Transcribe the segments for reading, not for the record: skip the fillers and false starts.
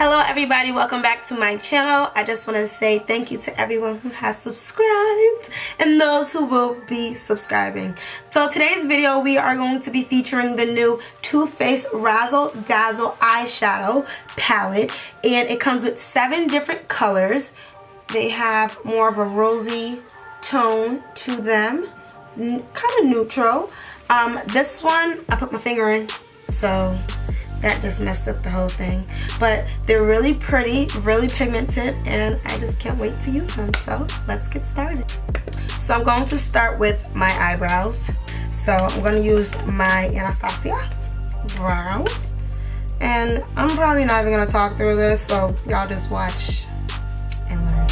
Hello everybody, welcome back to my channel. I just want to say thank you to everyone who has subscribed and those who will be subscribing. So today's video we are going to be featuring the new TooFaced Razzle Dazzle eyeshadow palette, and it comes with 7 different colors. They have more of a rosy tone to them, kind of neutral. This one I put my finger in, so that just messed up the whole thing, but they're really pretty, really pigmented, and I just can't wait to use them. So let's get started. So I'm going to start with my eyebrows. So I'm going to use my Anastasia brow, and I'm probably not even going to talk through this, so y'all just watch and learn.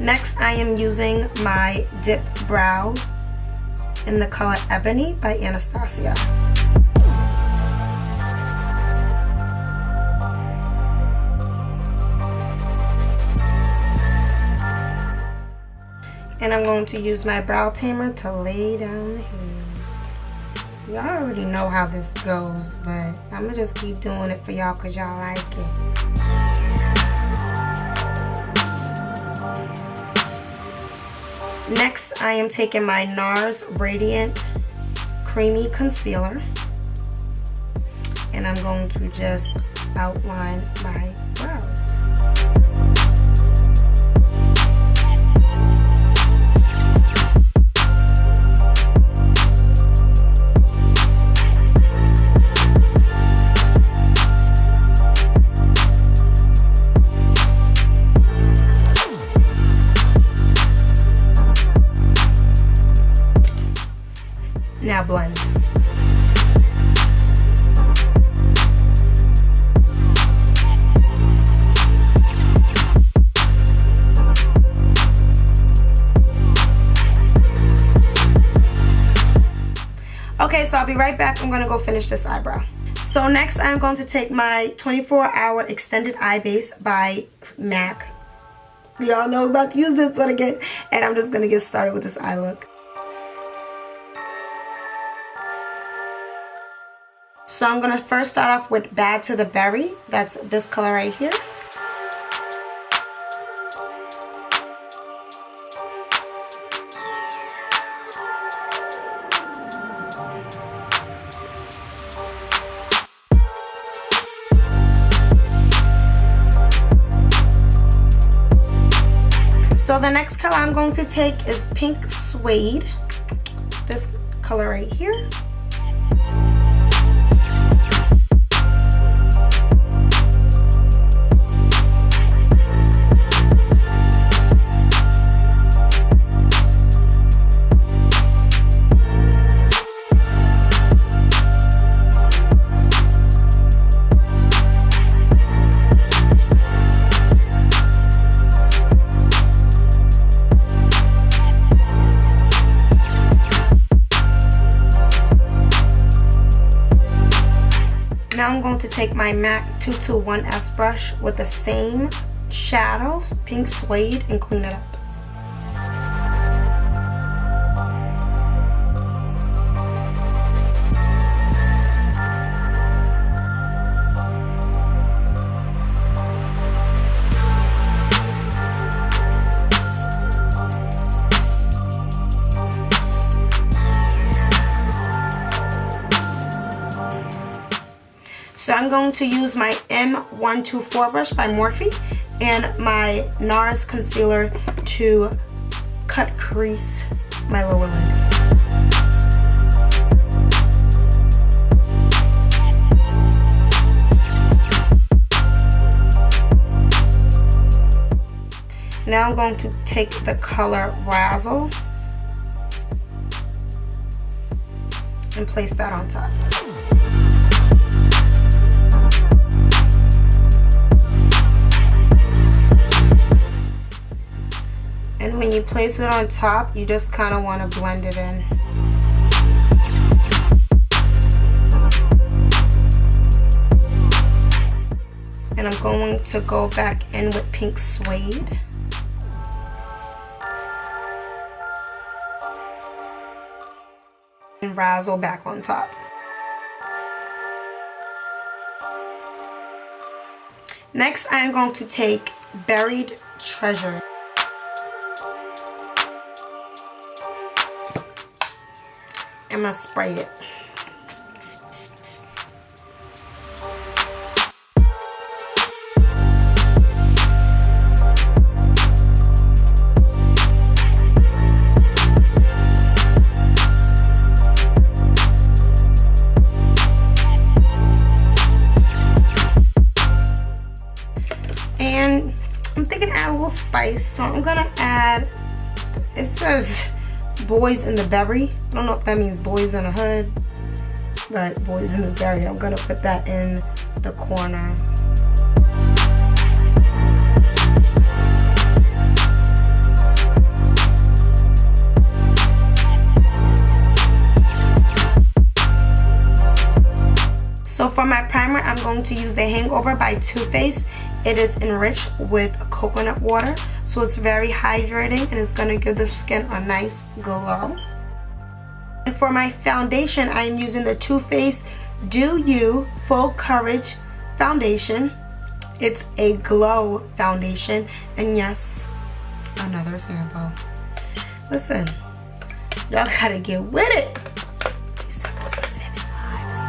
Next, I am using my dip brow in the color Ebony by Anastasia. And I'm going to use my brow tamer to lay down the hairs. Y'all already know how this goes, but I'm gonna just keep doing it for y'all because y'all like it. Next, I am taking my Nars Radiant Creamy Concealer, and I'm going to just outline my brows. Now blend. Okay, so I'll be right back. I'm gonna go finish this eyebrow. So next I'm going to take my 24-hour extended eye base by MAC. Y'all know I'm about to use this one again, and I'm just gonna get started with this eye look. So I'm going to first start off with Bad to the Berry. That's this color right here. So the next color I'm going to take is Pink Suede. This color right here. Now I'm going to take my MAC 221S brush with the same shadow, Pink Suede, and clean it up. So I'm going to use my M124 brush by Morphe and my Nars concealer to cut crease my lower lid. Now I'm going to take the color Razzle and place that on top. And when you place it on top, you just kind of want to blend it in. going to go back in with Pink Suede. And Razzle back on top. Next, I am going to take Buried Treasure. I'm gonna spray it. And I'm thinking add a little spice, so I'm gonna add, it says Boys in the Berry. I don't know if that means boys in the hood, but Boys in the Berry. I'm gonna put that in the corner. So for my primer, I'm going to use the Hangover by TooFaced. It is enriched with coconut water, so it's very hydrating and it's going to give the skin a nice glow. And for my foundation, I am using the TooFaced Do You Full Coverage Foundation. It's a glow foundation, and yes, another sample. Listen, y'all gotta get with it. These samples are saving lives.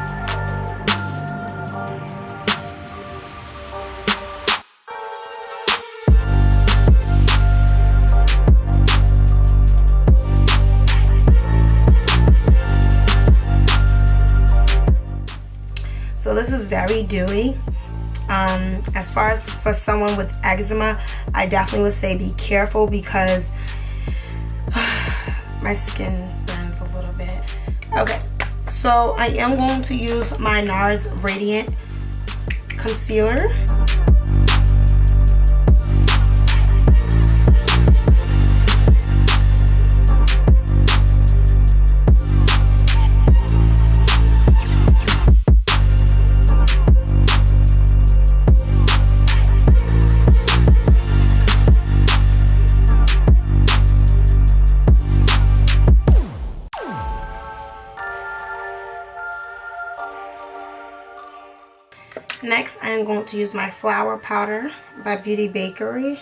So this is very dewy. As far as for someone with eczema, I definitely would say be careful because my skin burns a little bit. Okay, so I am going to use my Nars Radiant Concealer. Next, I am going to use my Flower Powder by Beautybysheek.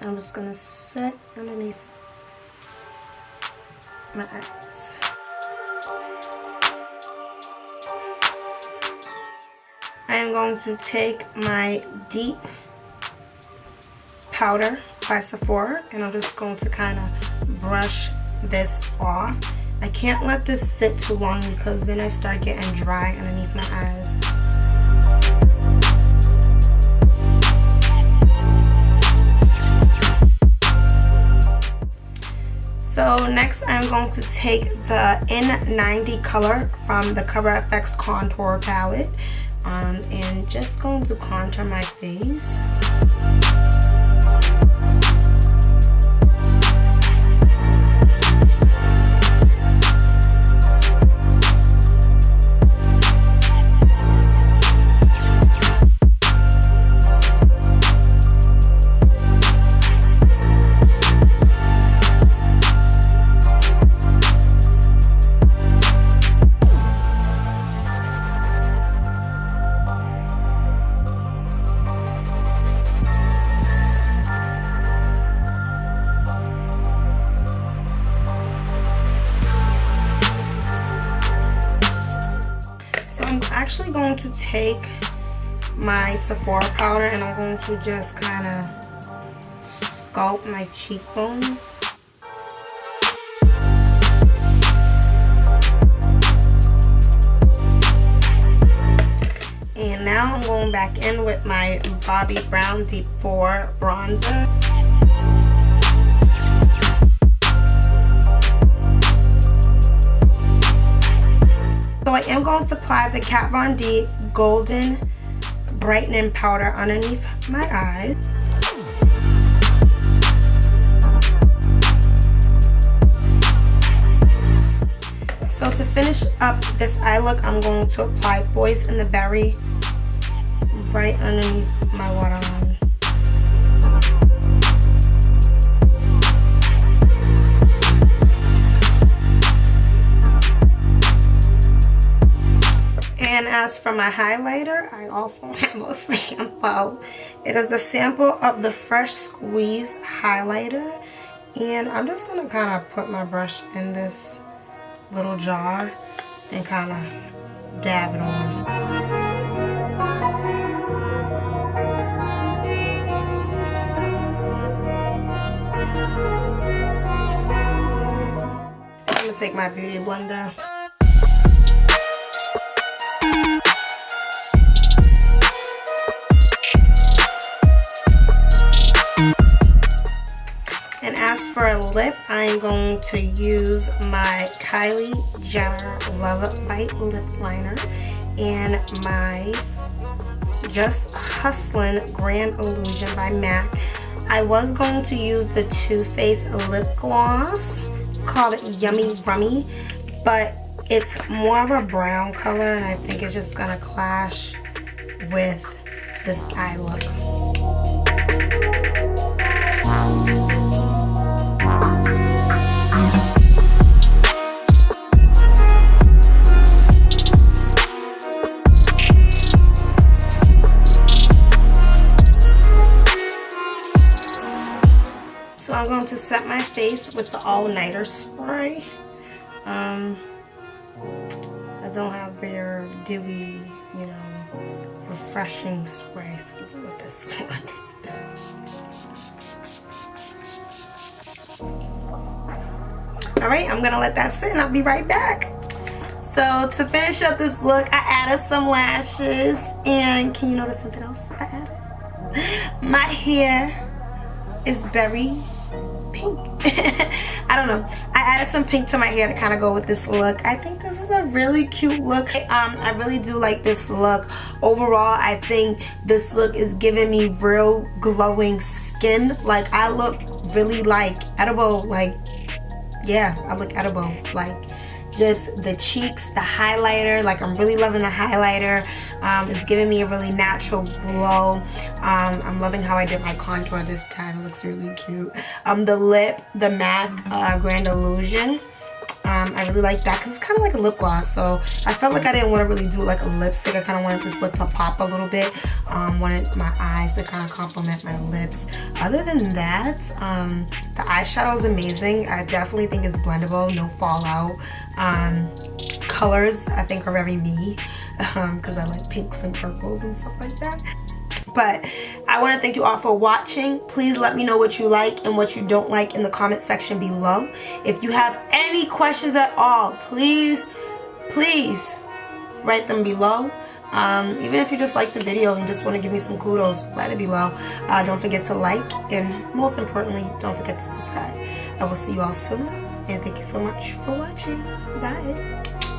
I'm just going to set underneath my eyes. I am going to take my Deep Powder by Sephora, and I'm just going to kind of brush this off. I can't let this sit too long because then I start getting dry underneath my eyes. So next I'm going to take the N90 color from the Cover FX Contour Palette and just going to contour my face. Actually going to take my Sephora powder and I'm going to just kind of sculpt my cheekbones. And now I'm going back in with my Bobbi Brown Deep 4 bronzer. So I am going to apply the Kat Von D Golden Brightening Powder underneath my eyes. So to finish up this eye look, I'm going to apply Boys in the Berry right underneath my waterline. And as for my highlighter, I also have a sample. It is a sample of the Fresh Squeeze highlighter. And I'm just going to kind of put my brush in this little jar and kind of dab it on. I'm going to take my beauty blender. And as for a lip, I'm going to use my Kylie Jenner Love Bite Lip Liner and my Just Hustlin Grand Illusion by MAC. I was going to use the TooFaced lip gloss. It's called Yummy Rummy, but it's more of a brown color, and I think it's just gonna clash with this eye look. So I'm going to set my face with the All Nighter spray. I don't have their dewy, you know, refreshing spray, so we'll go with this one. Alright, I'm gonna let that sit and I'll be right back. So to finish up this look, I added some lashes, and can you notice something else I added? My hair is very pink. I don't know. I added some pink to my hair to kind of go with this look. I think this is a really cute look. I really do like this look. Overall, I think this look is giving me real glowing skin. Like, I look really like edible. Like, yeah, I look edible. Like, just the cheeks, the highlighter, like I'm really loving the highlighter. It's giving me a really natural glow. I'm loving how I did my contour this time. It looks really cute. The lip, the MAC Grand Illusion. I really like that because it's kind of like a lip gloss, so I felt like I didn't want to really do like a lipstick. I kind of wanted this lip to pop a little bit. Wanted my eyes to kind of complement my lips. Other than that, the eyeshadow is amazing. I definitely think it's blendable, no fallout. Colors I think are very me because I like pinks and purples and stuff like that. But I want to thank you all for watching. Please let me know what you like and what you don't like in the comment section below. If you have any questions at all, please write them below. Even if you just like the video and just want to give me some kudos, write it below. Don't forget to like, and most importantly, don't forget to subscribe. I will see you all soon, and thank you so much for watching. Bye.